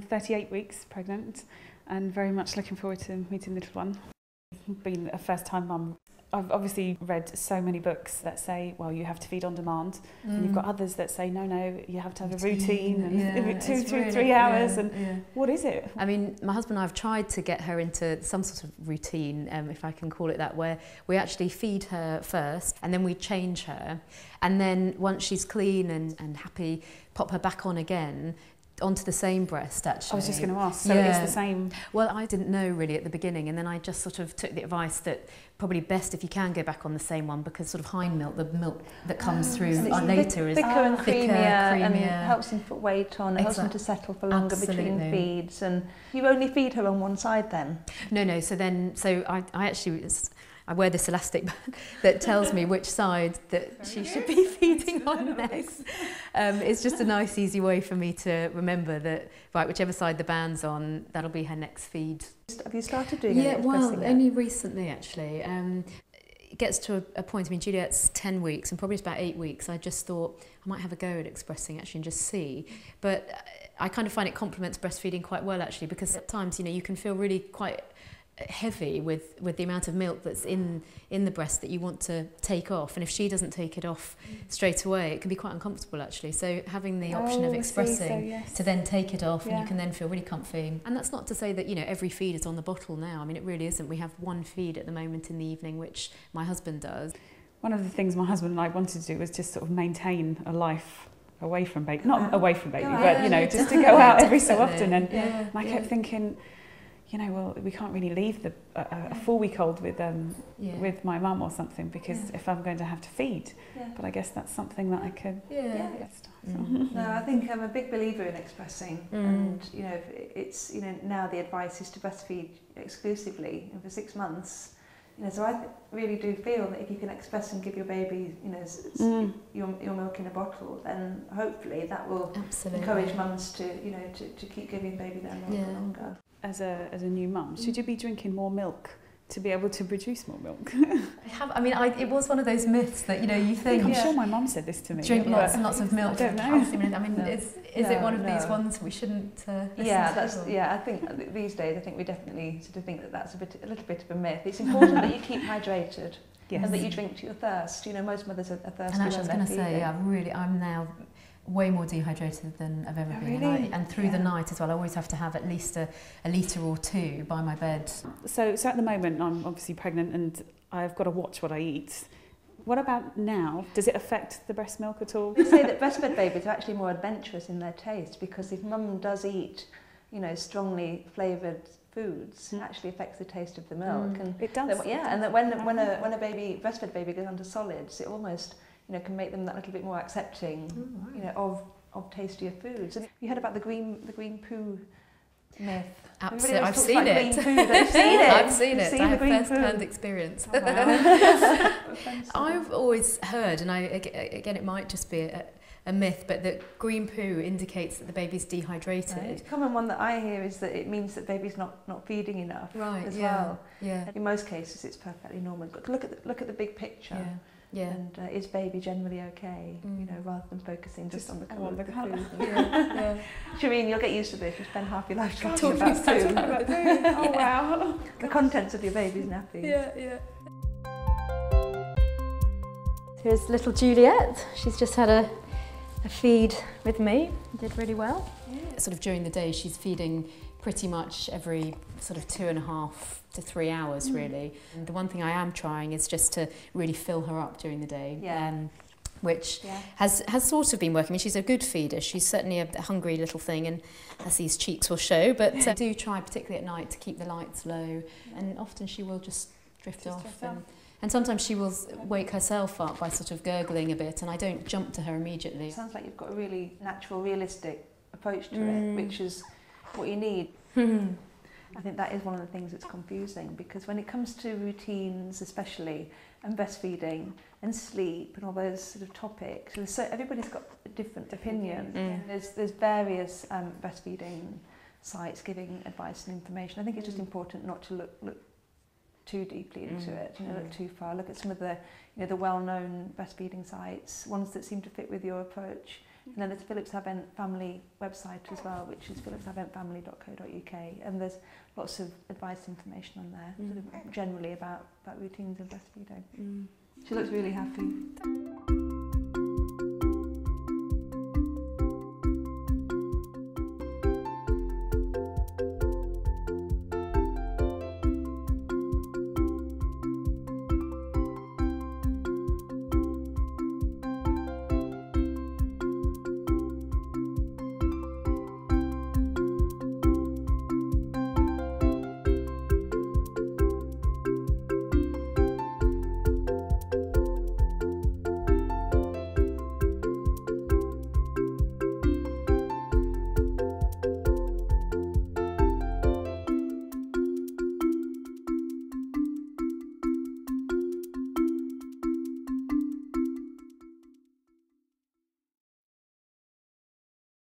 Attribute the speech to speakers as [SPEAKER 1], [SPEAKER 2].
[SPEAKER 1] 38 weeks pregnant and very much looking forward to meeting the little one. Being a first-time mum, I've obviously read so many books that say, well, you have to feed on demand, and you've got others that say, no, you have to have a routine, and 2 to 3 hours, what is it?
[SPEAKER 2] I mean, my husband and I have tried to get her into some sort of routine, if I can call it that, where we actually feed her first, and then we change her, and then once she's clean and happy, pop her back on again, onto the same breast, actually.
[SPEAKER 1] I was just going to ask, so it's the same?
[SPEAKER 2] Well, I didn't know really at the beginning, and then I just sort of took the advice that probably best if you can go back on the same one, because sort of hind milk, the milk that comes through later is
[SPEAKER 3] thicker and creamier, and
[SPEAKER 2] creamier.
[SPEAKER 3] Helps them put weight on, it helps them to settle for longer between feeds. And you only feed her on one side then?
[SPEAKER 2] No, so I actually... I wear this elastic band that tells me which side that she should be feeding on next. It's just a nice, easy way for me to remember that, right, whichever side the band's on, that'll be her next feed.
[SPEAKER 3] Have you started doing it?
[SPEAKER 2] Well, only recently, actually. It gets to a point, I mean, Juliet's 10 weeks, and probably it's about 8 weeks. I just thought I might have a go at expressing, actually, and just see. But I kind of find it complements breastfeeding quite well, actually, because at times, you can feel really quite heavy with the amount of milk that's in the breast that you want to take off, and if she doesn't take it off straight away, it can be quite uncomfortable, actually. So having the option of expressing to then take it off, and you can then feel really comfy. And that's not to say that every feed is on the bottle now. I mean, it really isn't. We have one feed at the moment in the evening, which my husband does.
[SPEAKER 1] One of the things my husband and I wanted to do was just sort of maintain a life away from baby, not away from baby, but just to go out every so often. And I kept thinking, well, we can't really leave a 4-week-old with my mum or something, because if I'm going to have to feed. But I guess that's something that I could get started.
[SPEAKER 3] No, I think I'm a big believer in expressing, and it's now the advice is to breastfeed exclusively for 6 months. So I really do feel that if you can express and give your baby your milk in a bottle, then hopefully that will encourage mums to keep giving baby their milk for longer.
[SPEAKER 1] As a new mum, should you be drinking more milk to be able to produce more milk?
[SPEAKER 2] It was one of those myths that you think.
[SPEAKER 1] I'm sure my mum said this to me.
[SPEAKER 2] Drink lots and lots of milk.
[SPEAKER 1] I don't know.
[SPEAKER 2] Is it one of these ones we shouldn't listen to?
[SPEAKER 3] I think these days we definitely sort of think that that's a little bit of a myth. It's important that you keep hydrated and that you drink to your thirst. Most mothers are thirsty.
[SPEAKER 2] And I was going to say, I'm now way more dehydrated than I've ever been. And through the night as well, I always have to have at least a litre or 2 by my bed.
[SPEAKER 1] So at the moment, I'm obviously pregnant and I've got to watch what I eat. What about now? Does it affect the breast milk at all?
[SPEAKER 3] They say that breastfed babies are actually more adventurous in their taste, because if mum does eat, strongly flavoured foods, it actually affects the taste of the milk. And
[SPEAKER 1] it does.
[SPEAKER 3] And that when a breastfed baby goes onto solids, it almost can make them that little bit more accepting, of tastier foods. And you heard about the green poo myth?
[SPEAKER 2] Absolutely, I've seen it.
[SPEAKER 3] I've
[SPEAKER 2] seen it. I have first-hand experience.
[SPEAKER 3] Oh, wow.
[SPEAKER 2] I've always heard, and again, it might just be a myth, but that green poo indicates that the baby's dehydrated.
[SPEAKER 3] Right. A common one that I hear is that it means that baby's not feeding enough as well.
[SPEAKER 2] Yeah.
[SPEAKER 3] In most cases, it's perfectly normal. But look at the big picture.
[SPEAKER 2] Yeah.
[SPEAKER 3] And is baby generally okay? Rather than focusing just on the colour of the food. Shireen, you'll get used to this. You spend half your life talking about food.
[SPEAKER 1] Oh wow!
[SPEAKER 3] The contents of your baby's nappies.
[SPEAKER 2] Yeah.
[SPEAKER 4] Here's little Juliet. She's just had a feed with me. Did really well.
[SPEAKER 2] Sort of during the day, she's feeding pretty much every sort of 2.5 to 3 hours, really. And the one thing I am trying is just to really fill her up during the day, which has sort of been working. I mean, she's a good feeder. She's certainly a hungry little thing, and as these cheeks will show. But I do try, particularly at night, to keep the lights low, and often she will just drift off. And sometimes she will wake herself up by sort of gurgling a bit, and I don't jump to her immediately.
[SPEAKER 3] It sounds like you've got a really natural, realistic approach to it, which is what you need. I think that is one of the things that's confusing, because when it comes to routines, especially, and breastfeeding and sleep and all those sort of topics, everybody's got a different opinion. There's various breastfeeding sites giving advice and information. I think it's just important not to look too deeply into it, look too far. Look at some of the the well-known breastfeeding sites, ones that seem to fit with your approach, And then there's Phillips Avent Family website as well, which is phillipsaventfamily.co.uk, and there's lots of advice information on there, sort of generally about routines and breastfeeding. She looks really happy.